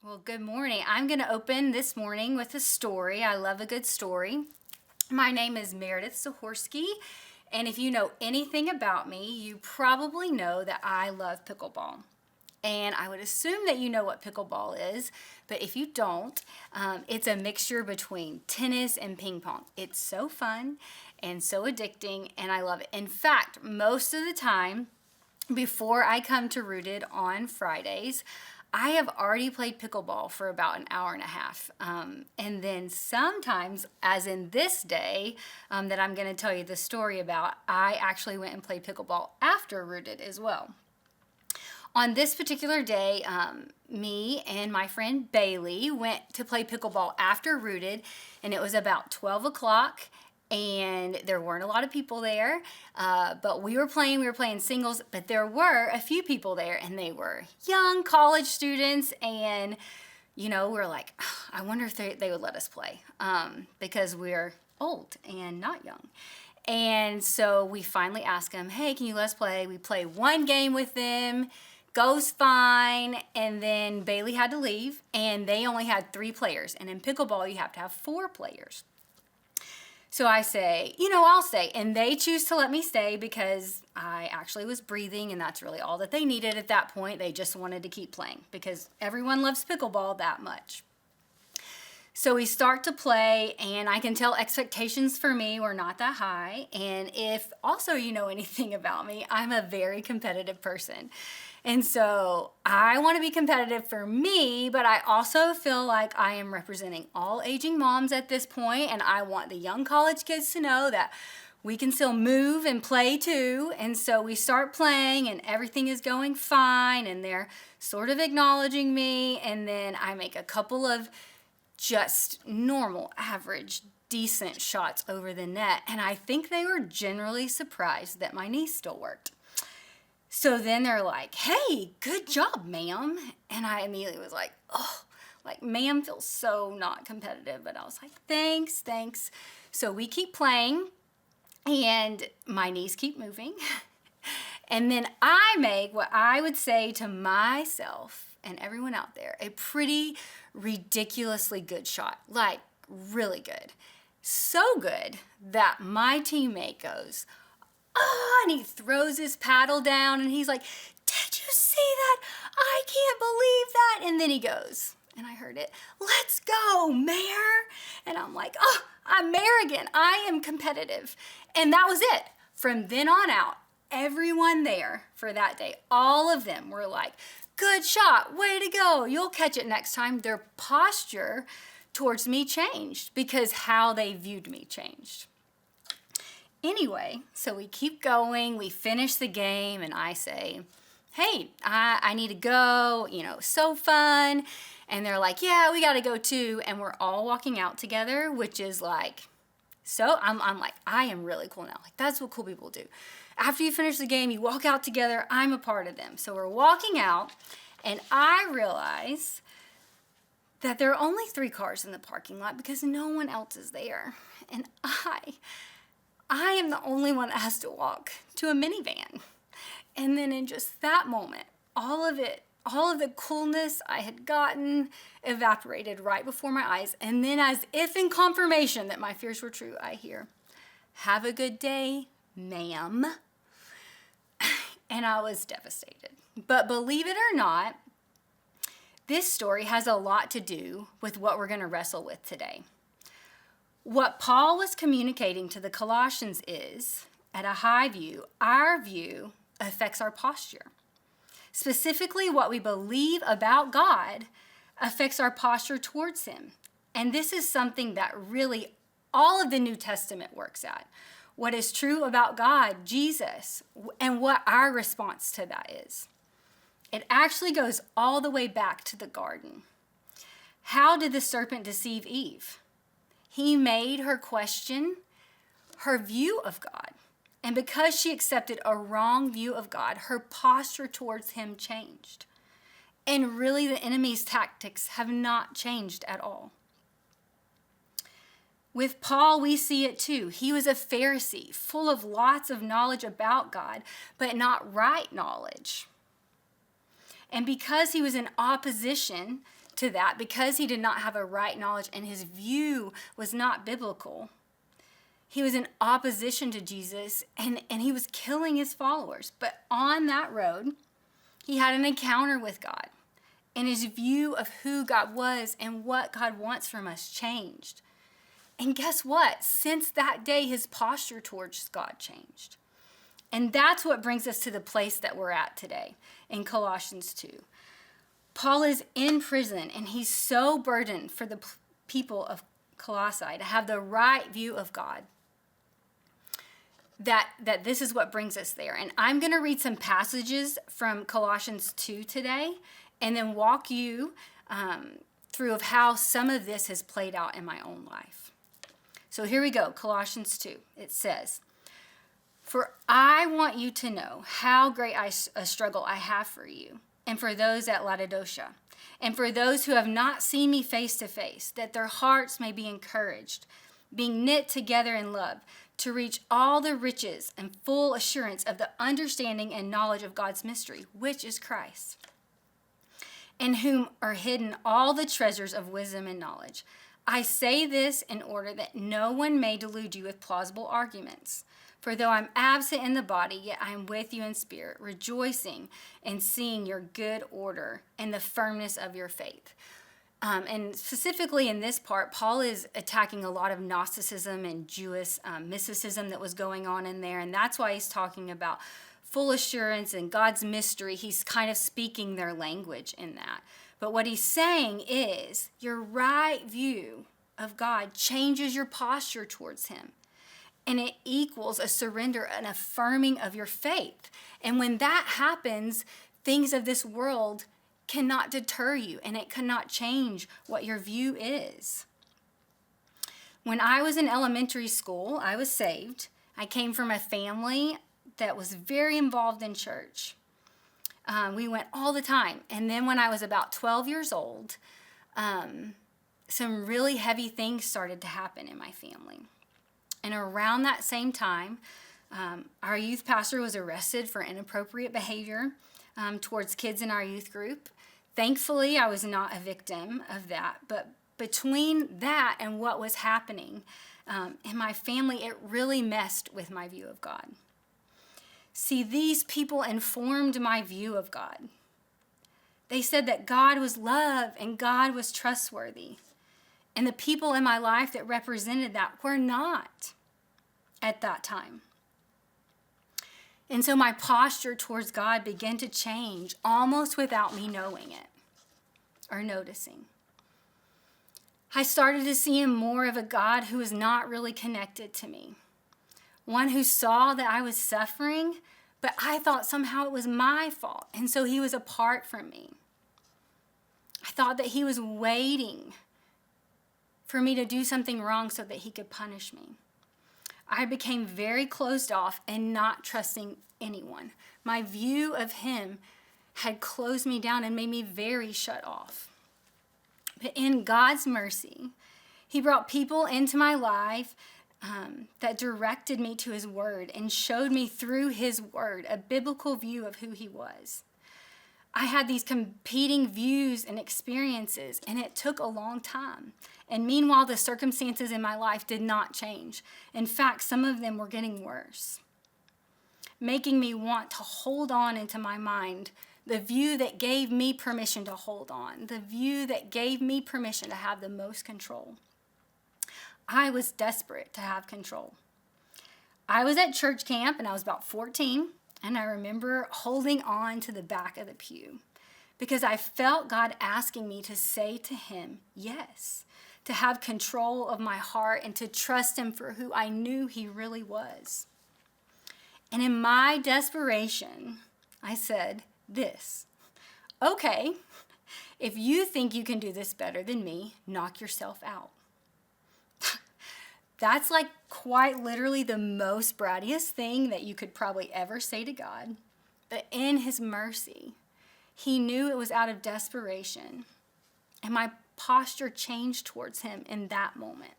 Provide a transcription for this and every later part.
Well, good morning. I'm going to open this morning with a story. I love a good story. My name is Meredith Zahorsky, and if you know anything about me, you probably know that I love pickleball. And I would assume that you know what pickleball is, but if you don't, it's a mixture between tennis and ping pong. It's so fun and so addicting, and I love it. In fact, most of the time, before I come to Rooted on Fridays, I have already played pickleball for about an hour and a half. And then sometimes, as in this day that I'm going to tell you the story about, I actually went and played pickleball after Rooted as well. On this particular day, me and my friend Bailey went to play pickleball after Rooted, and it was about 12 o'clock. And there weren't a lot of people there, but we were playing singles, but there were a few people there, and they were young college students, and, we're like, I wonder if they would let us play, because we're old and not young. And so we finally asked them, hey, can you let us play? We play one game with them, goes fine, and then Bailey had to leave, and they only had 3 players, and in pickleball, you have to have 4 players. So I say, I'll stay. And they choose to let me stay because I actually was breathing, and that's really all that they needed at that point. They just wanted to keep playing because everyone loves pickleball that much. So we start to play, and I can tell expectations for me were not that high. And if also you know anything about me, I'm a very competitive person. And so I want to be competitive for me, but I also feel like I am representing all aging moms at this point, and I want the young college kids to know that we can still move and play too. And so we start playing, and everything is going fine, and they're sort of acknowledging me, and then I make a couple of just normal, average, decent shots over the net, and I think they were generally surprised that my knee still worked. So then they're like, hey, good job, ma'am. And I immediately was like, oh, ma'am feels so not competitive. But I was like, thanks. So we keep playing, and my knees keep moving. And then I make what I would say to myself and everyone out there, a pretty ridiculously good shot, like really good. So good that my teammate goes, oh, and he throws his paddle down, and he's like, did you see that? I can't believe that. And then he goes, and I heard it, let's go, Mare. And I'm like, oh, I'm Mare again. I am competitive. And that was it. From then on out, everyone there for that day, all of them were like, good shot, way to go, you'll catch it next time. Their posture towards me changed because how they viewed me changed. Anyway, so we keep going, we finish the game, and I say, hey, I need to go, so fun. And they're like, yeah, we got to go too. And we're all walking out together, which is like, so I'm like, I am really cool now. Like, that's what cool people do. After you finish the game, you walk out together, I'm a part of them. So we're walking out, and I realize that there are only 3 cars in the parking lot because no one else is there. And I am the only one that has to walk to a minivan. And then in just that moment, all of the coolness I had gotten evaporated right before my eyes. And then as if in confirmation that my fears were true, I hear, have a good day, ma'am. And I was devastated. But believe it or not, this story has a lot to do with what we're going to wrestle with today. What Paul was communicating to the Colossians is, at a high view, our view affects our posture. Specifically, what we believe about God affects our posture towards Him. And this is something that really all of the New Testament works at. What is true about God, Jesus, and what our response to that is. It actually goes all the way back to the garden. How did the serpent deceive Eve? He made her question her view of God. And because she accepted a wrong view of God, her posture towards Him changed. And really, the enemy's tactics have not changed at all. With Paul, we see it too. He was a Pharisee, full of lots of knowledge about God, but not right knowledge. And because he was in opposition to that, because he did not have a right knowledge and his view was not biblical, he was in opposition to Jesus and he was killing his followers. But on that road, he had an encounter with God, and his view of who God was and what God wants from us changed. And guess what? Since that day, his posture towards God changed. And that's what brings us to the place that we're at today in Colossians 2. Paul is in prison, and he's so burdened for the people of Colossae to have the right view of God that this is what brings us there. And I'm going to read some passages from Colossians 2 today, and then walk you through of how some of this has played out in my own life. So here we go, Colossians 2. It says, "For I want you to know how great a struggle I have for you, and for those at Laodicea, and for those who have not seen me face to face, that their hearts may be encouraged, being knit together in love, to reach all the riches and full assurance of the understanding and knowledge of God's mystery, which is Christ, in whom are hidden all the treasures of wisdom and knowledge. I say this in order that no one may delude you with plausible arguments. For though I'm absent in the body, yet I am with you in spirit, rejoicing and seeing your good order and the firmness of your faith." And specifically in this part, Paul is attacking a lot of Gnosticism and Jewish mysticism that was going on in there. And that's why he's talking about full assurance and God's mystery. He's kind of speaking their language in that. But what he's saying is your right view of God changes your posture towards him. And it equals a surrender, an affirming of your faith. And when that happens, things of this world cannot deter you, and it cannot change what your view is. When I was in elementary school, I was saved. I came from a family that was very involved in church. We went all the time. And then when I was about 12 years old, some really heavy things started to happen in my family. And around that same time, our youth pastor was arrested for inappropriate behavior towards kids in our youth group. Thankfully, I was not a victim of that. But between that and what was happening in my family, it really messed with my view of God. See, these people informed my view of God. They said that God was love and God was trustworthy. And the people in my life that represented that were not at that time. And so my posture towards God began to change almost without me knowing it or noticing. I started to see him more of a God who was not really connected to me. One who saw that I was suffering, but I thought somehow it was my fault. And so he was apart from me. I thought that he was waiting for me to do something wrong so that he could punish me. I became very closed off and not trusting anyone. My view of him had closed me down and made me very shut off. But in God's mercy, he brought people into my life that directed me to his word and showed me through his word a biblical view of who he was. I had these competing views and experiences, and it took a long time. And meanwhile, the circumstances in my life did not change. In fact, some of them were getting worse, making me want to hold on into my mind the view that gave me permission to hold on, the view that gave me permission to have the most control. I was desperate to have control. I was at church camp, and I was about 14, and I remember holding on to the back of the pew because I felt God asking me to say to him, yes, to have control of my heart and to trust him for who I knew he really was. And in my desperation, I said this, okay, if you think you can do this better than me, knock yourself out. That's like quite literally the most brattiest thing that you could probably ever say to God. But in his mercy, he knew it was out of desperation. And my posture changed towards him in that moment.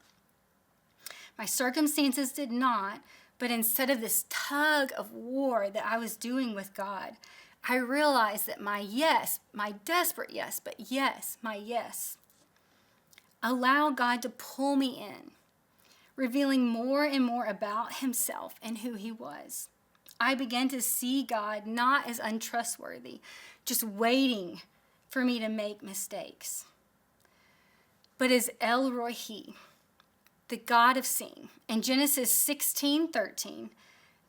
My circumstances did not, but instead of this tug of war that I was doing with God, I realized that my yes, my desperate yes, but yes, my yes, allowed God to pull me in, revealing more and more about himself and who he was. I began to see God not as untrustworthy, just waiting for me to make mistakes, but as El Roi, the God of seeing. In Genesis 16:13,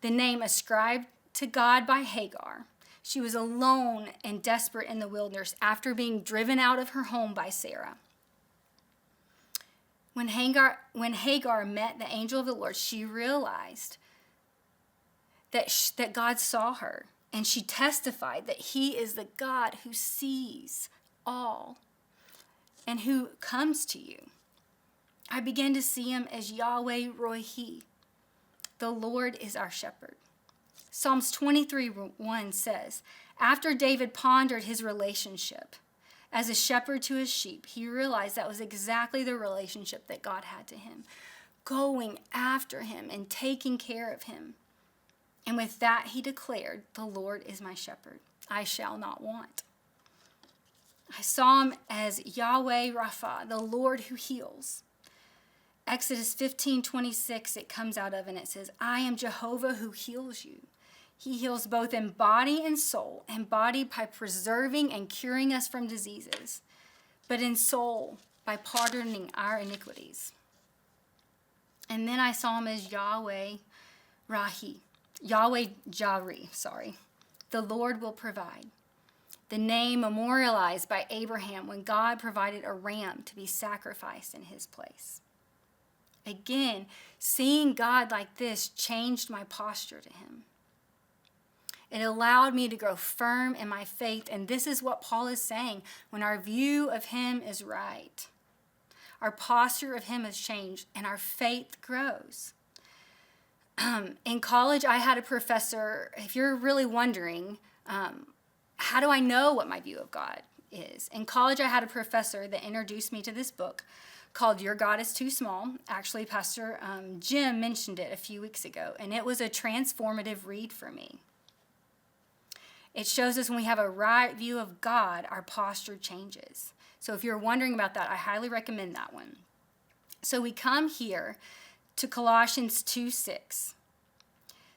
the name ascribed to God by Hagar. She was alone and desperate in the wilderness after being driven out of her home by Sarah. When Hagar met the angel of the Lord, she realized that God saw her, and she testified that he is the God who sees all and who comes to you. I began to see him as Yahweh Rohi. The Lord is our shepherd. Psalms 23:1 says, after David pondered his relationship as a shepherd to his sheep, he realized that was exactly the relationship that God had to him, going after him and taking care of him. And with that, he declared, the Lord is my shepherd. I shall not want. I saw him as Yahweh Rapha, the Lord who heals. Exodus 15:26, it comes out of, and it says, I am Jehovah who heals you. He heals both in body and soul, in body by preserving and curing us from diseases, but in soul by pardoning our iniquities. And then I saw him as Yahweh Jireh, the Lord will provide. The name memorialized by Abraham when God provided a ram to be sacrificed in his place. Again, seeing God like this changed my posture to him. It allowed me to grow firm in my faith, and this is what Paul is saying. When our view of him is right, our posture of him has changed, and our faith grows. In college, I had a professor, if you're really wondering, how do I know what my view of God is? In college, I had a professor that introduced me to this book called Your God is Too Small. Actually, Pastor Jim mentioned it a few weeks ago, and it was a transformative read for me. It shows us when we have a right view of God, our posture changes. So if you're wondering about that, I highly recommend that one. So we come here to Colossians 2:6.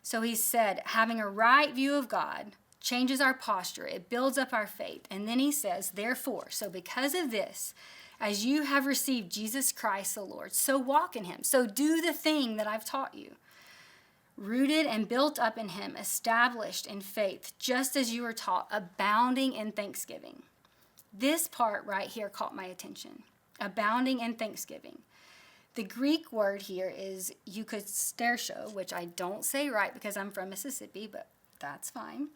So he said, having a right view of God changes our posture. It builds up our faith. And then he says, therefore, so because of this, as you have received Jesus Christ the Lord, so walk in him. So do the thing that I've taught you. Rooted and built up in him, established in faith, just as you were taught, abounding in thanksgiving. This part right here caught my attention. Abounding in thanksgiving. The Greek word here is eukastersho, which I don't say right because I'm from Mississippi, but that's fine.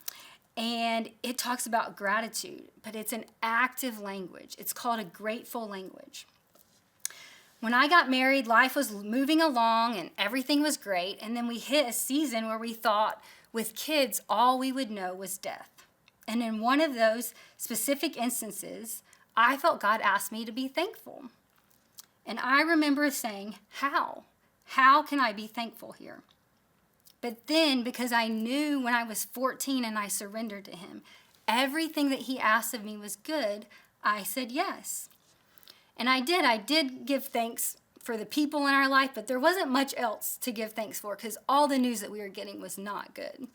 And it talks about gratitude, but it's an active language. It's called a grateful language. When I got married, life was moving along and everything was great. And then we hit a season where we thought with kids, all we would know was death. And in one of those specific instances, I felt God asked me to be thankful. And I remember saying, how? How can I be thankful here? But then, because I knew when I was 14 and I surrendered to him, everything that he asked of me was good, I said yes. And I did give thanks for the people in our life, but there wasn't much else to give thanks for because all the news that we were getting was not good.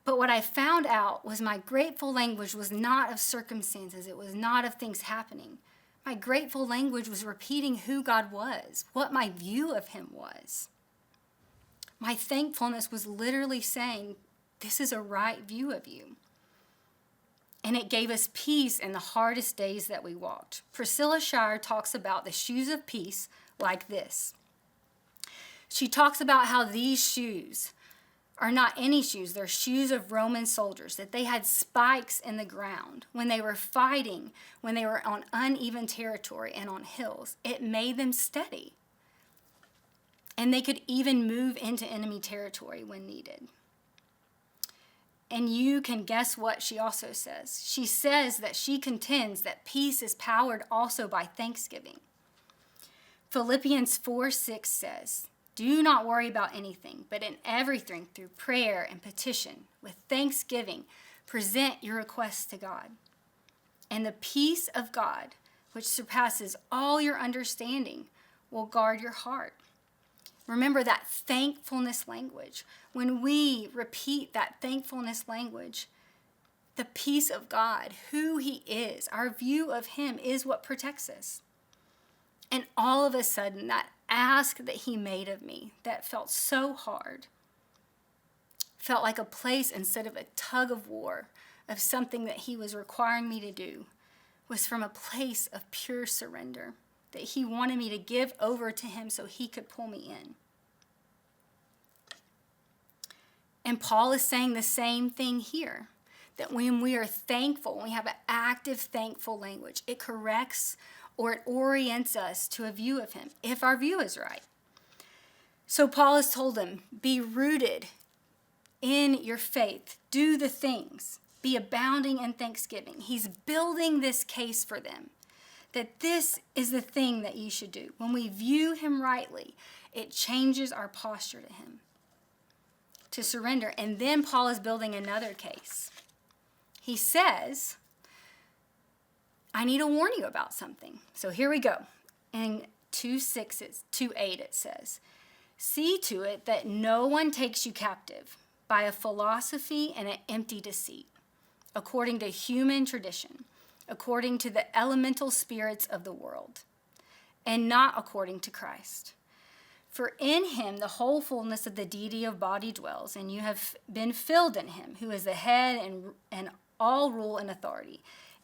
But what I found out was my grateful language was not of circumstances. It was not of things happening. My grateful language was repeating who God was, what my view of him was. My thankfulness was literally saying, this is a right view of you. And it gave us peace in the hardest days that we walked. Priscilla Shirer talks about the shoes of peace like this. She talks about how these shoes are not any shoes. They're shoes of Roman soldiers, that they had spikes in the ground when they were fighting, when they were on uneven territory and on hills. It made them steady. And they could even move into enemy territory when needed. And you can guess what she also says. She says that she contends that peace is powered also by thanksgiving. Philippians 4:6 says, do not worry about anything, but in everything through prayer and petition, with thanksgiving, present your requests to God. And the peace of God, which surpasses all your understanding, will guard your heart. Remember that thankfulness language. When we repeat that thankfulness language, the peace of God, who he is, our view of him is what protects us. And all of a sudden, that ask that he made of me that felt so hard, felt like a place instead of a tug of war of something that he was requiring me to do, was from a place of pure surrender, that he wanted me to give over to him so he could pull me in. And Paul is saying the same thing here, that when we are thankful, when we have an active thankful language, it corrects or it orients us to a view of him, if our view is right. So Paul has told them, be rooted in your faith, do the things, be abounding in thanksgiving. He's building this case for them, that this is the thing that you should do. When we view him rightly, it changes our posture to him, to surrender. And then Paul is building another case. He says, I need to warn you about something. So here we go. In 2:8 it says, see to it that no one takes you captive by a philosophy and an empty deceit, according to human tradition, according to the elemental spirits of the world, and not according to Christ. For in him the whole fullness of the deity of body dwells, and you have been filled in him, who is the head and all rule and authority.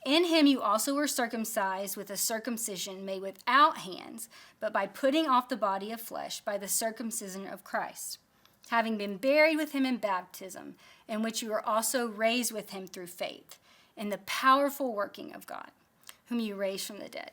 In him you also were circumcised with a circumcision made without hands, but by putting off the body of flesh by the circumcision of Christ, having been buried with him in baptism, in which you were also raised with him through faith, in the powerful working of God, whom you raised from the dead.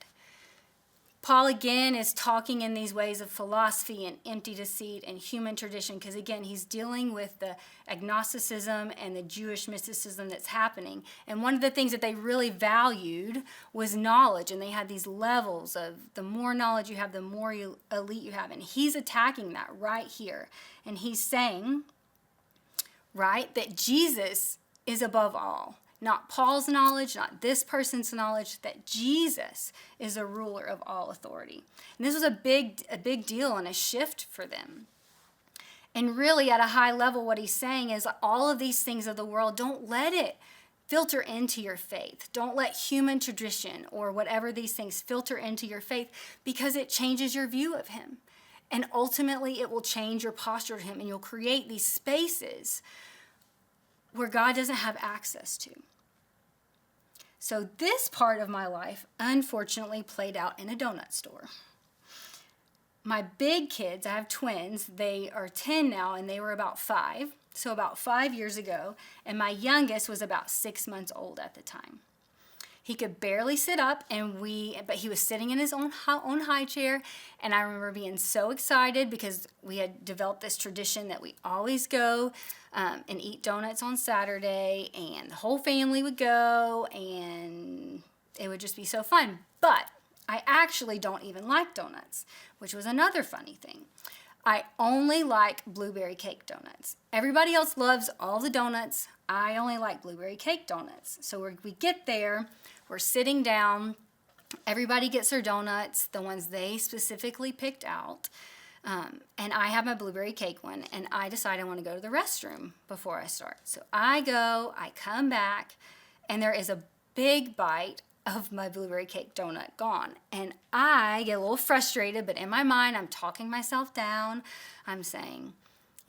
Paul again is talking in these ways of philosophy and empty deceit and human tradition, because again, he's dealing with the agnosticism and the Jewish mysticism that's happening. And one of the things that they really valued was knowledge, and they had these levels of the more knowledge you have, the more elite you have. And he's attacking that right here. And he's saying, right, that Jesus is above all. Not Paul's knowledge, not this person's knowledge, that Jesus is a ruler of all authority. And this was a big deal and a shift for them. And really at a high level, what he's saying is all of these things of the world, don't let it filter into your faith. Don't let human tradition or whatever these things filter into your faith, because it changes your view of him. And ultimately it will change your posture to him, and you'll create these spaces where God doesn't have access to. So this part of my life, unfortunately, played out in a donut store. My big kids, I have twins, they are 10 now, and they were about 5. So about 5 years ago, and my youngest was about 6 months old at the time. He could barely sit up, but he was sitting in his own high chair, and I remember being so excited because we had developed this tradition that we always go and eat donuts on Saturday, and the whole family would go, and it would just be so fun. But I actually don't even like donuts, which was another funny thing. I only like blueberry cake donuts. Everybody else loves all the donuts. I only like blueberry cake donuts. So we get there, we're sitting down, everybody gets their donuts, the ones they specifically picked out, and I have my blueberry cake one, and I decide I want to go to the restroom before I start. So I go, I come back, and there is a big bite of my blueberry cake donut gone. And I get a little frustrated, but in my mind, I'm talking myself down. I'm saying,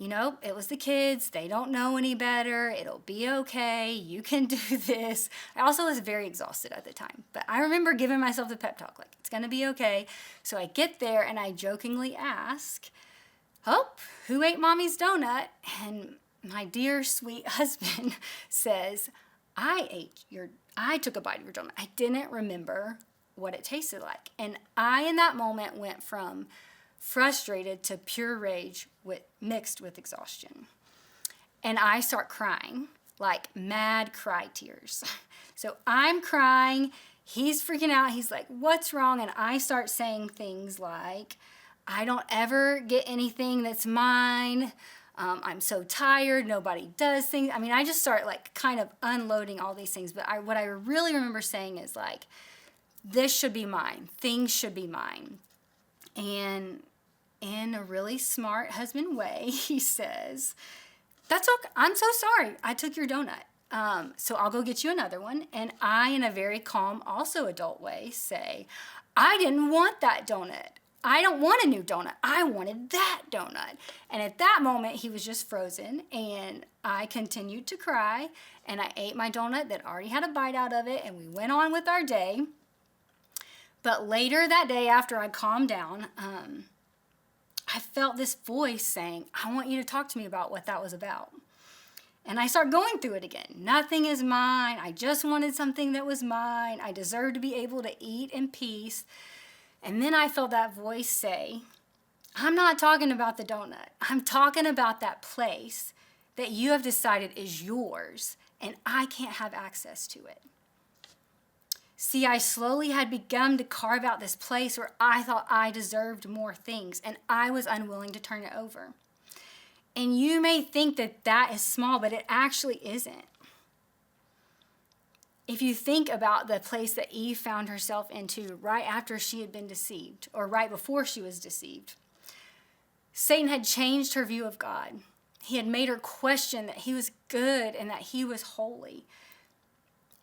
it was the kids. They don't know any better. It'll be okay. You can do this. I also was very exhausted at the time, but I remember giving myself the pep talk, like, it's going to be okay. So I get there and I jokingly ask, who ate mommy's donut? And my dear, sweet husband says, I took a bite of your donut. I didn't remember what it tasted like. And I, in that moment, went from frustrated to pure rage mixed with exhaustion. And I start crying, like mad cry tears. So I'm crying. He's freaking out. He's like, what's wrong? And I start saying things like, I don't ever get anything that's mine. I'm so tired. Nobody does things. I mean, I just start like kind of unloading all these things. But what I really remember saying is like, this should be mine. Things should be mine. And in a really smart husband way, he says, that's okay. I'm so sorry. I took your donut. So I'll go get you another one. And I, in a very calm, also adult way, say, I didn't want that donut. I don't want a new donut. I wanted that donut. And at that moment, he was just frozen. And I continued to cry. And I ate my donut that already had a bite out of it. And we went on with our day. But later that day, after I calmed down, I felt this voice saying, I want you to talk to me about what that was about. And I start going through it again. Nothing is mine. I just wanted something that was mine. I deserve to be able to eat in peace. And then I felt that voice say, I'm not talking about the donut. I'm talking about that place that you have decided is yours, and I can't have access to it. See, I slowly had begun to carve out this place where I thought I deserved more things, and I was unwilling to turn it over. And you may think that that is small, but it actually isn't. If you think about the place that Eve found herself into right after she had been deceived, or right before she was deceived, Satan had changed her view of God. He had made her question that he was good and that he was holy.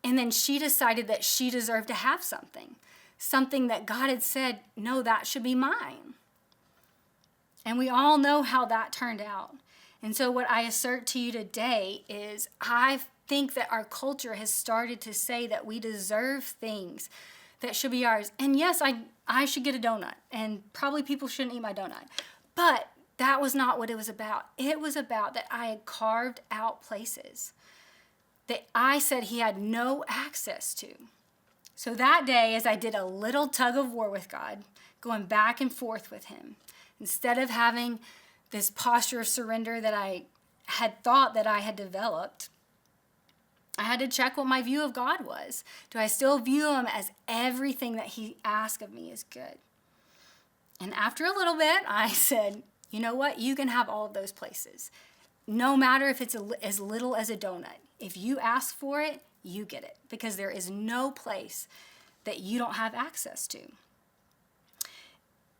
And then she decided that she deserved to have something that God had said, no, that should be mine. And we all know how that turned out. And so what I assert to you today is I think that our culture has started to say that we deserve things that should be ours. And yes, I should get a donut, and probably people shouldn't eat my donut. But that was not what it was about. It was about that I had carved out places that I said he had no access to. So that day, as I did a little tug of war with God, going back and forth with him, instead of having this posture of surrender that I had thought that I had developed, I had to check what my view of God was. Do I still view him as everything that he asked of me is good? And after a little bit, I said, you know what? You can have all of those places. No matter if it's as little as a donut. If you ask for it, you get it. Because there is no place that you don't have access to.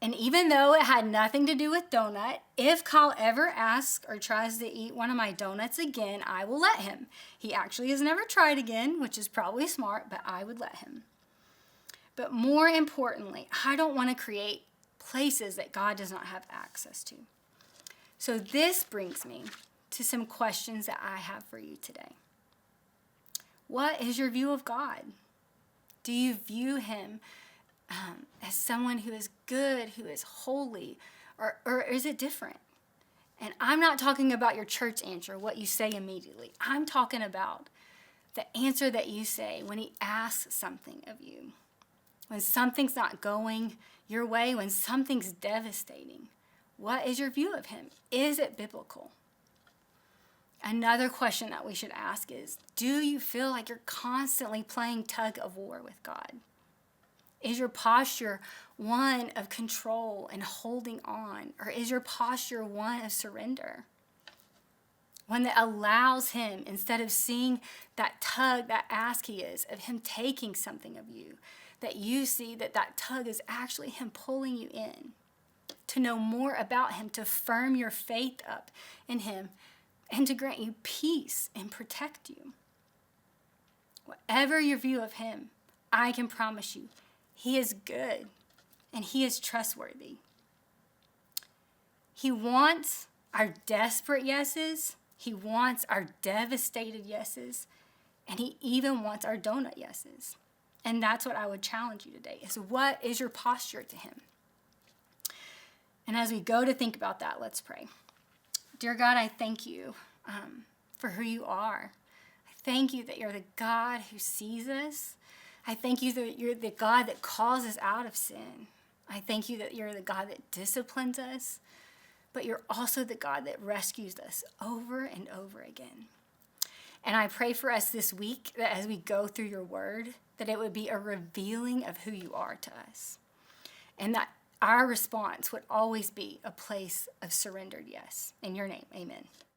And even though it had nothing to do with donut, if Kyle ever asks or tries to eat one of my donuts again, I will let him. He actually has never tried again, which is probably smart, but I would let him. But more importantly, I don't want to create places that God does not have access to. So this brings me to some questions that I have for you today. What is your view of God? Do you view him as someone who is good, who is holy, or is it different? And I'm not talking about your church answer, what you say immediately. I'm talking about the answer that you say when he asks something of you. When something's not going your way, when something's devastating. What is your view of him? Is it biblical? Another question that we should ask is, do you feel like you're constantly playing tug of war with God? Is your posture one of control and holding on? Or is your posture one of surrender? One that allows him, instead of seeing that tug, that ask he is, of him taking something of you, that you see that that tug is actually him pulling you in to know more about him, to firm your faith up in him, and to grant you peace and protect you. Whatever your view of him, I can promise you, he is good and he is trustworthy. He wants our desperate yeses. He wants our devastated yeses. And he even wants our donut yeses. And that's what I would challenge you today, is what is your posture to him? And as we go to think about that, let's pray. Dear God, I thank you for who you are. I thank you that you're the God who sees us. I thank you that you're the God that calls us out of sin. I thank you that you're the God that disciplines us, but you're also the God that rescues us over and over again. And I pray for us this week that as we go through your word, that it would be a revealing of who you are to us. And that our response would always be a place of surrendered yes. In your name, amen.